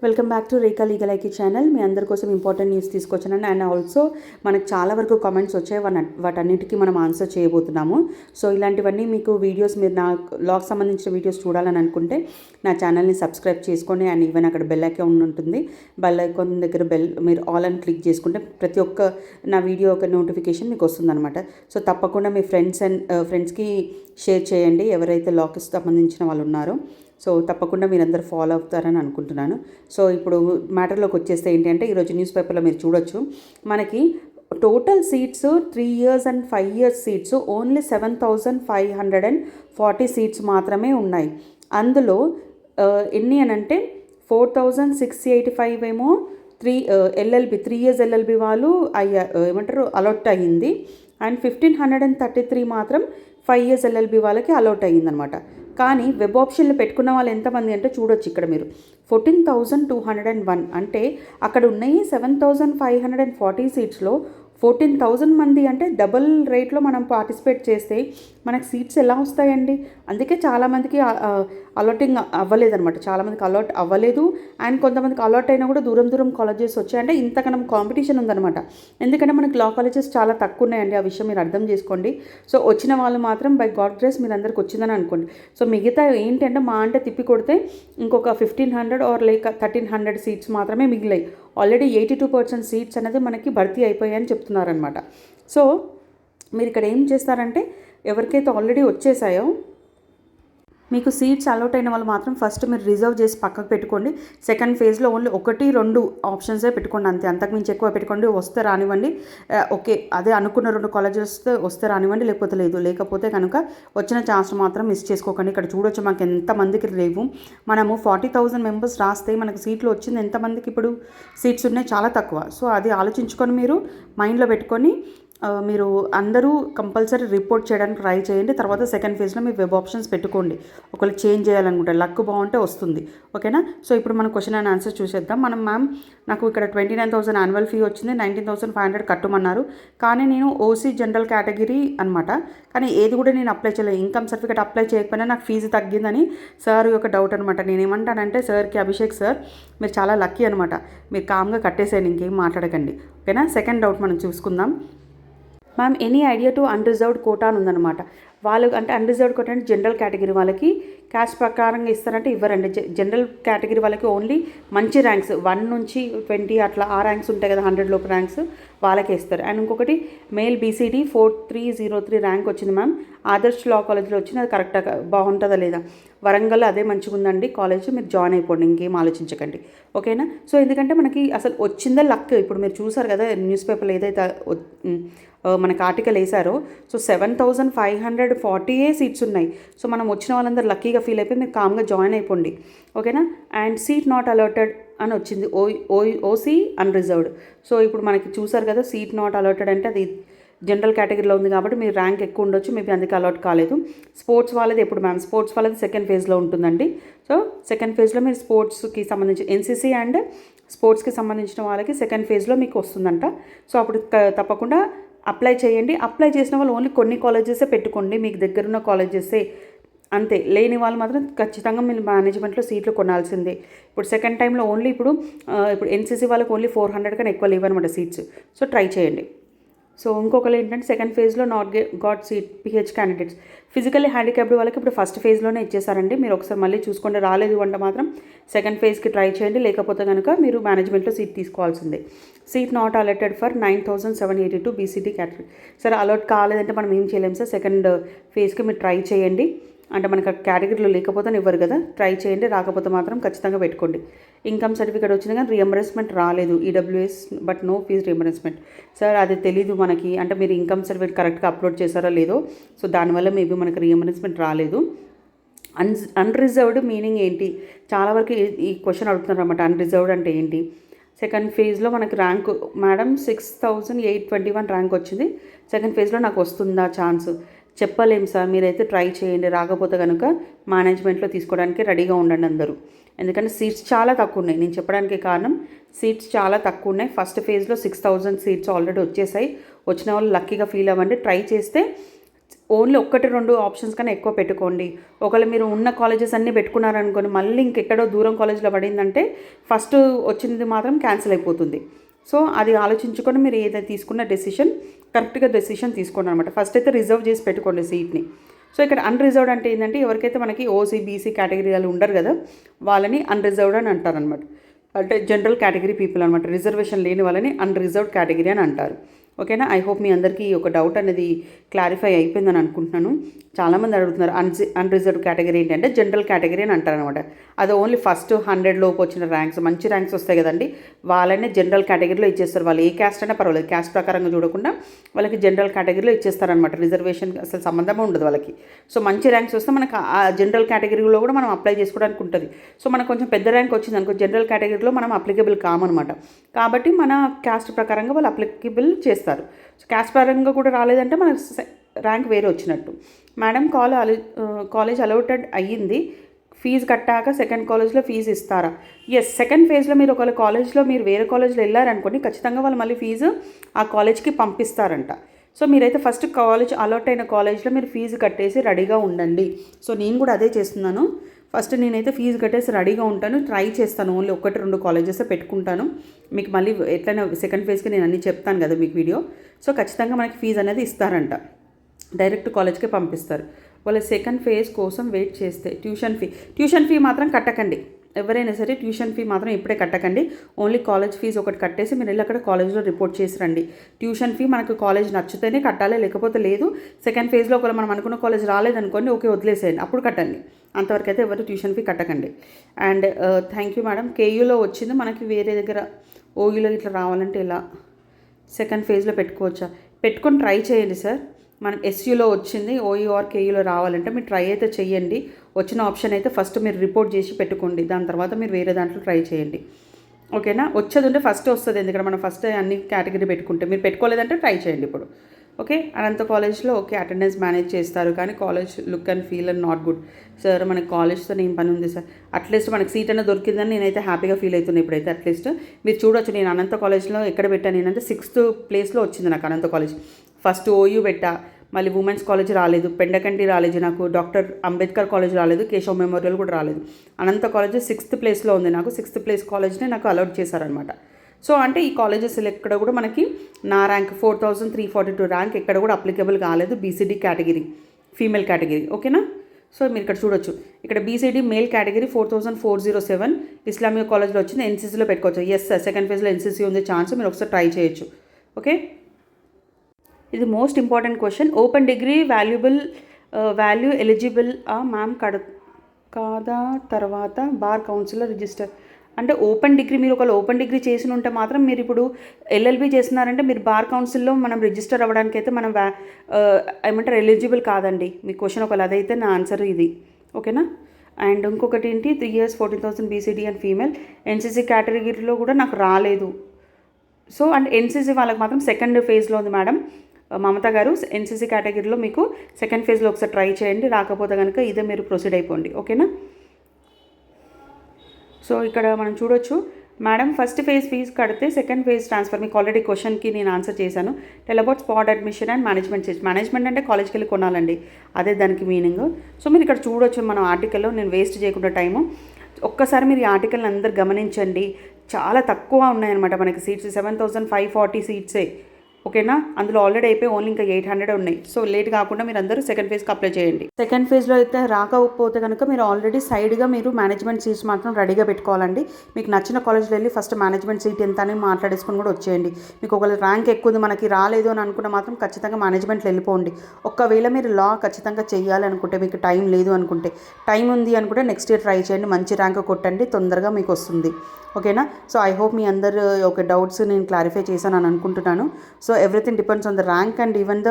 Welcome back to Rekha legal ఐకి channel. మీ అందరి కోసం ఇంపార్టెంట్ న్యూస్ తీసుకొచ్చాను. అండ్ ఆల్సో మనకు చాలా వరకు కామెంట్స్ వచ్చాయి, వాటన్నిటికీ మనం ఆన్సర్ చేయబోతున్నాము. సో ఇలాంటివన్నీ మీకు వీడియోస్ మీరు నా లాగ్ సంబంధించిన వీడియోస్ చూడాలని అనుకుంటే నా ఛానల్ని సబ్స్క్రైబ్ చేసుకోండి. అండ్ ఈవెన్ అక్కడ బెల్ ఐకాన్ ఉంటుంది, బెల్ ఐకాన్ దగ్గర మీరు ఆల్ అని క్లిక్ చేసుకుంటే ప్రతి ఒక్క నా వీడియో ఒక నోటిఫికేషన్ మీకు వస్తుందన్నమాట. సో తప్పకుండా మీ ఫ్రెండ్స్కి షేర్ చేయండి ఎవరైతే లాకి సంబంధించిన వాళ్ళు ఉన్నారో. సో తప్పకుండా మీరందరూ ఫాలో అవుతారని అనుకుంటున్నాను. సో ఇప్పుడు మ్యాటర్లోకి వచ్చేస్తే ఏంటి అంటే, ఈరోజు న్యూస్ పేపర్లో మీరు చూడొచ్చు, మనకి total seats 3 years and 5 years seats only 7,540 seats మాత్రమే ఉన్నాయి. అందులో ఎన్ని అని అంటే 4,685 ఏమో ఎల్ఎల్బి 3 years ఎల్ఎల్బి వాళ్ళు అలాట్ అయ్యింది. అండ్ 1,533 మాత్రం 5 years ఎల్ఎల్బి వాళ్ళకి అలాట్ అయ్యిందనమాట. కానీ వెబ్ ఆప్షన్లు పెట్టుకున్న వాళ్ళు ఎంతమంది అంటే చూడొచ్చు ఇక్కడ మీరు 14,201. అంటే అక్కడ ఉన్నాయి 7,540 సీట్స్లో 14,000 మంది, అంటే డబుల్ రేట్లో మనం పార్టిసిపేట్ చేస్తే మనకు సీట్స్ ఎలా వస్తాయండి? అందుకే చాలామందికి అలాటింగ్ అవ్వలేదన్నమాట. చాలామందికి అలాట్ అవ్వలేదు. అండ్ కొంతమందికి అలాట్ అయినా కూడా దూరం దూరం కాలేజెస్ వచ్చాయంటే ఇంతకన్నా కాంపిటీషన్ ఉందన్నమాట. ఎందుకంటే మనకి లా కాలేజెస్ చాలా తక్కువ ఉన్నాయండి, ఆ విషయం మీరు అర్థం చేసుకోండి. సో వచ్చిన వాళ్ళు మాత్రం బై గాడ్ గ్రేస్ మీరు అందరికి వచ్చిందని అనుకోండి. సో మిగతా ఏంటంటే మా అంటే తిప్పి కొడితే ఇంకొక 1,500 ఆర్ లేక 1,300 సీట్స్ మాత్రమే మిగిలాయి. ఆల్రెడీ 82% సీట్స్ అనేది మనకి భర్తీ అయిపోయాయని చెప్తున్నారనమాట. సో మీరు ఇక్కడ ఏం చేస్తారంటే, ఎవరికైతే ఆల్రెడీ వచ్చేసాయో మీకు సీట్స్ అలాట్ అయిన వాళ్ళు మాత్రం ఫస్ట్ మీరు రిజర్వ్ చేసి పక్కకు పెట్టుకోండి. సెకండ్ ఫేజ్లో ఓన్లీ 1-2 ఆప్షన్సే పెట్టుకోండి, అంతే. అంతకుమించి ఎక్కువ పెట్టుకోండి. వస్తే రానివ్వండి, ఓకే అదే అనుకున్న 2 కాలేజెస్ వస్తే రానివ్వండి, లేకపోతే కనుక వచ్చిన ఛాన్స్ మాత్రం మిస్ చేసుకోకండి. ఇక్కడ చూడొచ్చు మాకు ఎంతమందికి లేవు. మనము 40,000 మెంబర్స్ రాస్తే మనకు సీట్లు వచ్చింది ఎంతమందికి? ఇప్పుడు సీట్స్ ఉన్నాయి చాలా తక్కువ. సో అది ఆలోచించుకొని మీరు మైండ్లో పెట్టుకొని మీరు అందరూ కంపల్సరీ రిపోర్ట్ చేయడానికి ట్రై చేయండి. తర్వాత సెకండ్ ఫేజ్లో మీరు వెబ్ ఆప్షన్స్ పెట్టుకోండి. ఒకవేళ చేంజ్ చేయాలనుకుంటే లక్ బాగుంటే వస్తుంది, ఓకేనా? సో ఇప్పుడు మనం క్వశ్చన్ అండ్ ఆన్సర్ చూసేద్దాం. మ్యామ్ నాకు ఇక్కడ 29,000 యాన్యువల్ ఫీ వచ్చింది, 19,500 కట్టమన్నారు. కానీ నేను ఓసీ జనరల్ కేటగిరీ అనమాట. కానీ ఏది కూడా నేను అప్లై చేయలేదు. ఇన్కమ్ సర్టిఫికేట్ అప్లై చేయకపోయినా నాకు ఫీజు తగ్గిందని సార్ యొక్క డౌట్ అనమాట. నేనేమంటానంటే సార్కి, అభిషేక్ సార్ మీరు చాలా లక్కీ అనమాట, మీరు కామ్గా కట్టేసేయండి, ఇంకేం మాట్లాడకండి, ఓకేనా? సెకండ్ డౌట్ మనం చూసుకుందాం. Ma'am any idea to unreserved quota అని ఉందన్నమాట. వాళ్ళు అంటే అన్రిజర్వ్డ్ కోటా అంటే జనరల్ కేటగిరీ వాళ్ళకి క్యాస్ట్ ప్రకారంగా ఇస్తారంటే ఇవ్వరండి. జనరల్ కేటగిరీ వాళ్ళకి ఓన్లీ మంచి ర్యాంక్స్ 1 నుంచి 20 అట్లా ఆ ర్యాంక్స్ ఉంటాయి కదా, 100 లోపు ర్యాంక్స్ వాళ్ళకే ఇస్తారు. అండ్ ఇంకొకటి మేల్ బీసీడీ 4303 ర్యాంక్ వచ్చింది మ్యామ్. ఆదర్శ్ లా కాలేజ్లో వచ్చింది. అది కరెక్ట్గా బాగుంటుందా లేదా? వరంగల్ అదే మంచిగా ఉందండి కాలేజ్, మీరు జాయిన్ అయిపోండి, ఇంకేం ఆలోచించకండి, ఓకేనా? సో ఎందుకంటే మనకి అసలు వచ్చిందే లక్. ఇప్పుడు మీరు చూసారు కదా న్యూస్ పేపర్లో ఏదైతే మనకి ఆర్టికల్ వేశారో, సో 7,540 సీట్స్ ఉన్నాయి. సో మనం వచ్చిన వాళ్ళందరూ లక్కీగా ఫీల్ అయిపోయి మీరు కామ్గా జాయిన్ అయిపోండి, ఓకేనా? అండ్ సీట్ నాట్ అలాటెడ్ అని వచ్చింది, ఓసీ అన్రిజర్వ్డ్. సో ఇప్పుడు మనకి చూసారు కదా, సీట్ నాట్ అలాటెడ్ అంటే అది జనరల్ కేటగిరీలో ఉంది కాబట్టి మీరు ర్యాంక్ ఎక్కువ ఉండొచ్చు, మేబీ అందుకే అలాట్ కాలేదు. స్పోర్ట్స్ వాళ్ళది ఎప్పుడు మ్యామ్? స్పోర్ట్స్ వాళ్ళది సెకండ్ ఫేజ్లో ఉంటుందండి. సో సెకండ్ ఫేజ్లో మీరు స్పోర్ట్స్కి సంబంధించి ఎన్సీసీ అండ్ స్పోర్ట్స్కి సంబంధించిన వాళ్ళకి సెకండ్ ఫేజ్లో మీకు వస్తుందంట. సో అప్పుడు తప్పకుండా అప్లై చేయండి. అప్లై చేసిన వాళ్ళు ఓన్లీ కొన్ని కాలేజెసే పెట్టుకోండి, మీకు దగ్గరున్న కాలేజెసే, అంతే. లేని వాళ్ళు మాత్రం ఖచ్చితంగా మీరు మేనేజ్మెంట్లో సీట్లు కొనాల్సిందే. ఇప్పుడు సెకండ్ టైంలో ఓన్లీ ఇప్పుడు ఎన్సీసీ వాళ్ళకి ఓన్లీ 400 కన్నా ఎక్కువ లేవన్నమాట సీట్స్. సో ట్రై చేయండి. సో ఇంకొకరు ఏంటంటే సెకండ్ ఫేజ్లో not got seat pH candidates, physically handicapped వాళ్ళకి ఇప్పుడు ఫస్ట్ ఫేజ్లోనే ఇచ్చేసారండి. మీరు ఒకసారి మళ్ళీ చూసుకోండి, రాలేదు అంటే మాత్రం సెకండ్ ఫేజ్కి ట్రై చేయండి, లేకపోతే కనుక మీరు మేనేజ్మెంట్లో సీట్ తీసుకోవాల్సిందే. Seat not allotted for 9,782 BCD category. సరే అలాట్ కాలేదంటే మనం ఏం చేయలేము సార్. సెకండ్ ఫేజ్కి మీరు ట్రై చేయండి, అంటే మనకు కేటగిరీలో లేకపోతే ఇవ్వరు కదా, ట్రై చేయండి. రాకపోతే మాత్రం ఖచ్చితంగా పెట్టుకోండి. ఇన్కమ్ సర్టిఫికేట్ వచ్చింది కానీ రియంబర్స్మెంట్ రాలేదు, EWS but no fees reimbursement. Sir అది తెలీదు మనకి, అంటే మీరు ఇన్కమ్ సర్టిఫికేట్ కరెక్ట్గా అప్లోడ్ చేశారో లేదో, సో దానివల్ల మేబీ మనకి రియంబర్స్మెంట్ రాలేదు. అన్రిజర్వ్డ్ మీనింగ్ ఏంటి? చాలా వరకు ఈ క్వశ్చన్ అడుగుతున్నారు అన్నమాట, అన్రిజర్వ్డ్ అంటే ఏంటి? సెకండ్ ఫేజ్లో మనకి ర్యాంక్ మేడం 6,821 ర్యాంక్ వచ్చింది. సెకండ్ ఫేజ్లో నాకు వస్తుందా ఛాన్స్? చెప్పలేము సార్, మీరైతే ట్రై చేయండి. రాకపోతే కనుక మేనేజ్మెంట్లో తీసుకోవడానికి రెడీగా ఉండండి అందరూ. ఎందుకంటే సీట్స్ చాలా తక్కువ ఉన్నాయి. నేను చెప్పడానికి కారణం సీట్స్ చాలా తక్కువ ఉన్నాయి. ఫస్ట్ ఫేజ్లో 6,000 సీట్స్ ఆల్రెడీ వచ్చేసాయి. వచ్చిన వాళ్ళు లక్కీగా ఫీల్ అవ్వండి. ట్రై చేస్తే ఓన్లీ 1-2 ఆప్షన్స్ కన్నా ఎక్కువ పెట్టుకోండి. ఒకవేళ మీరు ఉన్న కాలేజెస్ అన్నీ పెట్టుకున్నారనుకోండి, మళ్ళీ ఇంకెక్కడో దూరం కాలేజ్లో పడిందంటే ఫస్ట్ వచ్చింది మాత్రం క్యాన్సిల్ అయిపోతుంది. సో అది ఆలోచించుకొని మీరు ఏదైతే తీసుకున్న డెసిషన్ కరెక్ట్గా డెసిషన్ తీసుకోండి అనమాట. ఫస్ట్ అయితే రిజర్వ్ చేసి పెట్టుకోండి సీట్ని. సో ఇక్కడ అన్రిజర్వ్డ్ అంటే ఏంటంటే ఎవరికైతే మనకి ఓసీ బీసీ కేటగిరీ వాళ్ళు ఉండరు కదా, వాళ్ళని అన్రిజర్వ్డ్ అని అంటారనమాట. అంటే జనరల్ కేటగిరీ పీపుల్ అనమాట. రిజర్వేషన్ లేని వాళ్ళని అన్రిజర్వ్డ్ కేటగిరీ అని అంటారు. ఓకేనా. ఐ హోప్ మీ అందరికీ ఒక డౌట్ అనేది క్లారిఫై అయిపోయిందని అనుకుంటున్నాను. చాలామంది అడుగుతున్నారు అన్రిజర్వ్డ్ కేటగిరీ ఏంటంటే జనరల్ కేటగిరీ అని అంటారనమాట. అది ఓన్లీ ఫస్ట్ 100 లోపు వచ్చిన ర్యాంక్స్, మంచి ర్యాంక్స్ వస్తాయి కదండి, వాళ్ళనే జనరల్ కేటగిరీలో ఇచ్చేస్తారు. వాళ్ళు ఏ క్యాస్ట్ అయినా పర్వాలేదు, క్యాస్ట్ ప్రకారంగా చూడకుండా వాళ్ళకి జనరల్ కేటగిరీలో ఇచ్చేస్తారనమాట. రిజర్వేషన్ అసలు సంబంధమే ఉండదు వాళ్ళకి. సో మంచి ర్యాంక్స్ వస్తే మనకు ఆ జనరల్ కేటగిరీలో కూడా మనం అప్లై చేసుకోవడానికి ఉంటుంది. సో మనకు కొంచెం పెద్ద ర్యాంక్ వచ్చింది అనుకో, జనరల్ కేటగిరీలో మనం అప్లికేబుల్ కామనమాట. కాబట్టి మన క్యాస్ట్ ప్రకారంగా వాళ్ళు అప్లికేబుల్ చేస్తారు. సో క్యాస్ట్ పరంగా కూడా రాలేదంటే మన ర్యాంక్ వేరే వచ్చినట్టు. మేడం కాలేజ్ అలౌటెడ్ అయ్యింది, ఫీజు కట్టాక సెకండ్ కాలేజ్లో ఫీజు ఇస్తారా? ఎస్, సెకండ్ ఫేజ్లో మీరు ఒకవేళ కాలేజ్లో మీరు వేరే కాలేజ్లో వెళ్ళారనుకోండి, ఖచ్చితంగా వాళ్ళు మళ్ళీ ఫీజు ఆ కాలేజ్కి పంపిస్తారంట. సో మీరైతే ఫస్ట్ కాలేజ్ అలాట్ అయిన కాలేజ్లో మీరు ఫీజు కట్టేసి రెడీగా ఉండండి. సో నేను కూడా అదే చేస్తున్నాను. ఫస్ట్ నేనైతే ఫీజు కట్టేసి రెడీగా ఉంటాను, ట్రై చేస్తాను. ఓన్లీ 1-2 కాలేజెస్ పెట్టుకుంటాను. మీకు మళ్ళీ ఎట్లయినా సెకండ్ ఫేజ్కి నేను అన్నీ చెప్తాను కదా మీకు వీడియో. సో ఖచ్చితంగా మనకి ఫీజు అనేది ఇస్తారంట, డైరెక్ట్ కాలేజ్కి పంపిస్తారు. వాళ్ళ సెకండ్ ఫేజ్ కోసం వెయిట్ చేస్తే ట్యూషన్ ఫీ మాత్రం కట్టకండి. ఎవరైనా సరే ట్యూషన్ ఫీ మాత్రం ఇప్పుడే కట్టకండి. ఓన్లీ కాలేజ్ ఫీజు ఒకటి కట్టేసి మీరు వెళ్ళి అక్కడ కాలేజ్లో రిపోర్ట్ చేసి రండి. ట్యూషన్ ఫీ మనకు కాలేజ్ నచ్చితేనే కట్టాలి, లేకపోతే లేదు. సెకండ్ ఫేజ్లో ఒకవేళ మనం అనుకున్న కాలేజ్ రాలేదనుకోండి, ఓకే వదిలేసేయండి, అప్పుడు కట్టండి. అంతవరకు అయితే ఎవరు ట్యూషన్ ఫీ కట్టకండి. And thank you madam. కేయూలో వచ్చింది, మనకి వేరే దగ్గర ఓయూలో ఇట్లా రావాలంటే ఇలా సెకండ్ ఫేజ్లో పెట్టుకోవచ్చా? పెట్టుకొని ట్రై చేయండి సార్. మనం ఎస్యూలో వచ్చింది, ఓయూ ఆర్ కేయూలో రావాలంటే మీరు ట్రై అయితే చేయండి. వచ్చిన ఆప్షన్ అయితే ఫస్ట్ మీరు రిపోర్ట్ చేసి పెట్టుకోండి, దాని తర్వాత మీరు వేరే దాంట్లో ట్రై చేయండి. ఓకేనా. వచ్చేది ఉంటే ఫస్ట్ వస్తుంది, ఎందుకంటే మనం ఫస్ట్ అన్ని కేటగిరీ పెట్టుకుంటే. మీరు పెట్టుకోలేదంటే ట్రై చేయండి ఇప్పుడు. ఓకే. అనంత కాలేజ్లో ఓకే అటెండెన్స్ మేనేజ్ చేస్తారు, కానీ college look and feel and not good. Sir మనకి కాలేజ్తో ఏం పని ఉంది సార్? అట్లీస్ట్ మనకి సీట్ అయినా దొరికిందని నేనైతే హ్యాపీగా ఫీల్ అవుతున్నాను ఇప్పుడైతే. అట్లీస్ట్ మీరు చూడొచ్చు, నేను అనంత కాలేజ్లో ఎక్కడ పెట్టాను నేనంటే 6th ప్లేస్లో వచ్చింది నాకు అనంత కాలేజ్. ఫస్ట్ ఓయూ పెట్టా, మళ్ళీ ఉమెన్స్ కాలేజ్ రాలేదు, పెండకంటి రాలేదు, నాకు డాక్టర్ అంబేద్కర్ కాలేజ్ రాలేదు, కేశవ్ మెమోరియల్ కూడా రాలేదు. అనంత కాలేజ్ 6th ప్లేస్లో ఉంది నాకు. 6th ప్లేస్ కాలేజ్ని నాకు అలౌట్ చేశారనమాట. సో అంటే ఈ కాలేజెస్ ఎక్కడ కూడా మనకి నా ర్యాంక్ 4342 ర్యాంక్ ఎక్కడ కూడా అప్లికేబుల్ కాలేదు, బీసీడీ కేటగిరీ, ఫీమేల్ కేటగిరీ. ఓకేనా. సో మీరు ఇక్కడ చూడొచ్చు, ఇక్కడ బీసీడీ మేల్ కేటగిరీ 4407 ఇస్లామిక్ కాలేజ్లో వచ్చింది. ఎన్సీసీలో పెట్టుకోవచ్చు. ఎస్ సార్, సెకండ్ ఫేజ్లో ఎన్సీసీ ఉంది ఛాన్స్, మీరు ఒకసారి ట్రై చేయొచ్చు. ఓకే. ఇది most important question. Open degree value eligible ma'am కాదా తర్వాత బార్ కౌన్సిల్లో రిజిస్టర్ అంటే ఓపెన్ డిగ్రీ, మీరు ఒకవేళ ఓపెన్ డిగ్రీ చేసి ఉంటే మాత్రం మీరు ఇప్పుడు ఎల్ఎల్బి చేస్తున్నారంటే మీరు బార్ కౌన్సిల్లో మనం రిజిస్టర్ అవ్వడానికి అయితే మనం ఏమంటారు ఎలిజిబుల్ కాదండి. మీ క్వశ్చన్ ఒకవేళ అదైతే నా ఆన్సర్ ఇది. ఓకేనా. అండ్ ఇంకొకటి ఏంటి, 3 years 14,000 BCD and female NCC కేటగిరీలో కూడా నాకు రాలేదు. సో అండ్ ఎన్సీసీ వాళ్ళకి మాత్రం సెకండ్ ఫేజ్లో ఉంది మేడం. మమతా గారు, ఎన్సీసీ కేటగిరీలో మీకు సెకండ్ ఫేజ్లో ఒకసారి ట్రై చేయండి, రాకపోతే కనుక ఇదే మీరు ప్రొసీడ్ అయిపోండి. ఓకేనా. సో ఇక్కడ మనం చూడొచ్చు, మేడం ఫస్ట్ ఫేజ్ ఫీజు కడితే సెకండ్ ఫేజ్ ట్రాన్స్ఫర్. మీకు ఆల్రెడీ క్వశ్చన్కి నేను ఆన్సర్ చేశాను. Tell about spot admission and management seats. Management అంటే కాలేజ్కి వెళ్ళి కొనాలండి, అదే దానికి మీనింగ్. సో మీరు ఇక్కడ చూడొచ్చు మనం ఆర్టికల్లో, నేను వేస్ట్ చేయకుండా టైము. ఒక్కసారి మీరు ఈ ఆర్టికల్ని అందరు గమనించండి, చాలా తక్కువ ఉన్నాయన్నమాట మనకి సీట్స్. 7540 సీట్సే. ఓకేనా. అందులో ఆల్రెడీ అయిపోయి ఓన్లీ ఇంకా 800 ఉన్నాయి. సో లేట్ కాకుండా మీరు అందరూ సెకండ్ ఫేజ్కి అప్లై చేయండి. సెకండ్ ఫేజ్లో అయితే రాకపోతే కనుక మీరు ఆల్రెడీ సైడ్గా మీరు మేనేజ్మెంట్ సీట్స్ మాత్రం రెడీగా పెట్టుకోవాలండి. మీకు నచ్చిన కాలేజ్లో వెళ్ళి ఫస్ట్ మేనేజ్మెంట్ సీట్ ఎంత అని మాట్లాడేసుకొని కూడా వచ్చేయండి. మీకు ఒకవేళ ర్యాంక్ ఎక్కువ ఉంది మనకి రాలేదు అని అనుకున్న మాత్రం ఖచ్చితంగా మేనేజ్మెంట్లో వెళ్ళిపోండి. ఒకవేళ మీరు లా ఖచ్చితంగా చేయాలి అనుకుంటే, మీకు టైం లేదు అనుకుంటే, టైం ఉంది అనుకుంటే నెక్స్ట్ ఇయర్ ట్రై చేయండి, మంచి ర్యాంక్ కొట్టండి, తొందరగా మీకు వస్తుంది. ఓకేనా. సో ఐ హోప్ మీ అందరు ఒక డౌట్స్ నేను క్లారిఫై చేశాను అని అనుకుంటున్నాను. So everything depends on the rank and even the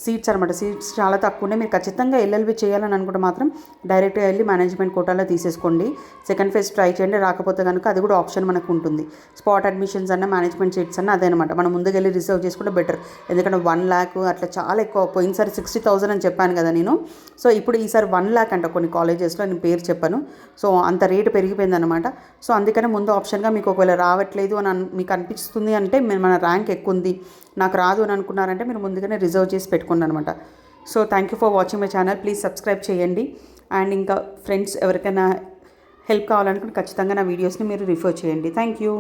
seats అనమాట. సీట్స్ చాలా తక్కువ ఉన్నాయి. మీరు ఖచ్చితంగా ఎల్ఎల్బి చేయాలని అనుకుంటే మాత్రం డైరెక్ట్గా వెళ్ళి మేనేజ్మెంట్ కోటాలో తీసేసుకోండి. సెకండ్ ఫేజ్ ట్రై చేయండి, రాకపోతే కనుక అది కూడా ఆప్షన్ మనకు ఉంటుంది. స్పాట్ అడ్మిషన్స్ అన్న మేనేజ్మెంట్ సీట్స్ అన్న అదే అనమాట. మనం ముందుకు వెళ్ళి రిజర్వ్ చేసుకుంటే బెటర్, ఎందుకంటే 1 lakh అట్లా చాలా ఎక్కువ. పోయినసారి 60,000 అని చెప్పాను కదా నేను. సో ఇప్పుడు ఈసారి 1 lakh అంట కొన్ని కాలేజెస్లో, నేను పేరు చెప్పాను. సో అంత రేటు పెరిగిపోయిందనమాట. సో అందుకనే ముందు ఆప్షన్గా మీకు ఒకవేళ రావట్లేదు అని మీకు అనిపిస్తుంది అంటే మన ర్యాంక్ ఎక్కువ ఉంది, నాకు రాదు అని అనుకున్నారంటే మీరు ముందుగానే రిజర్వ్ చేసి పెట్టుకోండి అనమాట. So thank you for watching my channel. Please subscribe చేయండి. అండ్ ఇంకా ఫ్రెండ్స్ ఎవరికైనా హెల్ప్ కావాలనుకుంటే ఖచ్చితంగా నా వీడియోస్ని మీరు రిఫర్ చేయండి. Thank you.